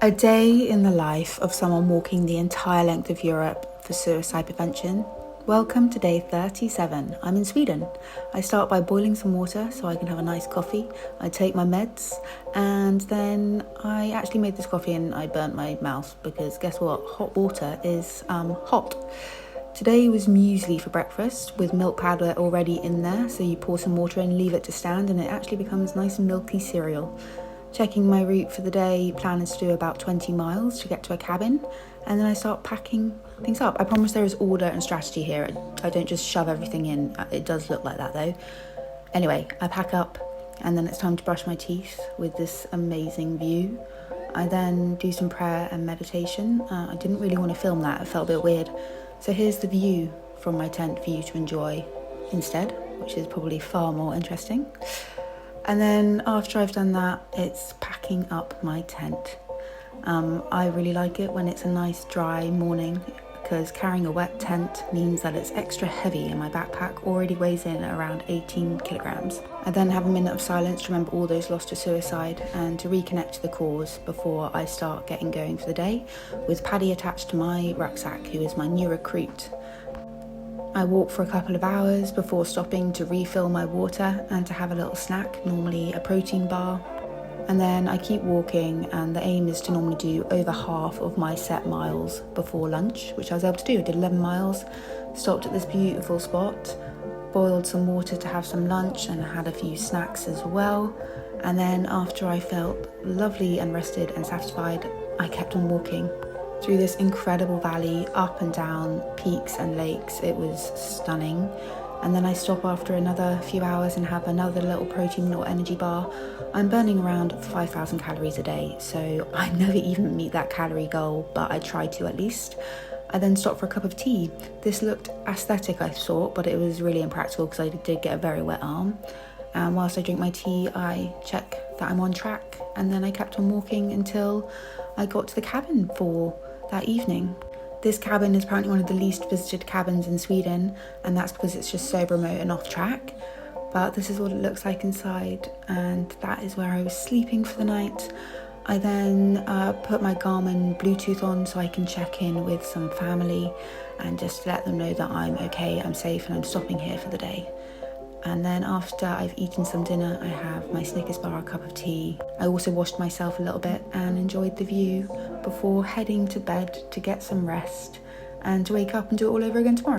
A day in the life of someone walking the entire length of Europe for suicide prevention. Welcome to day 37. I'm in Sweden. I start by boiling some water so I can have a nice coffee. I take my meds and then I actually made this coffee and I burnt my mouth because guess what? Hot water is hot. Today was muesli for breakfast with milk powder already in there. So you pour some water in, leave it to stand and it actually becomes nice and milky cereal. Checking my route for the day, plan is to do about 20 miles to get to a cabin, and then I start packing things up. I promise there is order and strategy here. I don't just shove everything in. It does look like that though. Anyway, I pack up and then it's time to brush my teeth with this amazing view. I then do some prayer and meditation. I didn't really want to film that, it felt a bit weird. So here's the view from my tent for you to enjoy instead, which is probably far more interesting. And then after I've done that, it's packing up my tent. I really like it when it's a nice dry morning because carrying a wet tent means that it's extra heavy and my backpack already weighs in around 18 kilograms. I then have a minute of silence to remember all those lost to suicide and to reconnect to the cause before I start getting going for the day, with Paddy attached to my rucksack, who is my new recruit. I walk for a couple of hours before stopping to refill my water and to have a little snack, normally a protein bar. And then I keep walking and the aim is to normally do over half of my set miles before lunch, which I was able to do. I did 11 miles, stopped at this beautiful spot, boiled some water to have some lunch and had a few snacks as well. And then after I felt lovely and rested and satisfied, I kept on walking through this incredible valley, up and down, peaks and lakes. It was stunning. And then I stop after another few hours and have another little protein or energy bar. I'm burning around 5,000 calories a day, so I never even meet that calorie goal, but I try to at least. I then stopped for a cup of tea. This looked aesthetic, I thought, but it was really impractical because I did get a very wet arm. And whilst I drink my tea, I check that I'm on track, and then I kept on walking until I got to the cabin for that evening. This cabin is apparently one of the least visited cabins in Sweden, and that's because it's just so remote and off track. But this is what it looks like inside, and that is where I was sleeping for the night. I then put my Garmin Bluetooth on so I can check in with some family and just let them know that I'm okay, I'm safe, and I'm stopping here for the day. And then after I've eaten some dinner, I have my Snickers bar, a cup of tea. I also washed myself a little bit and enjoyed the view before heading to bed to get some rest and to wake up and do it all over again tomorrow.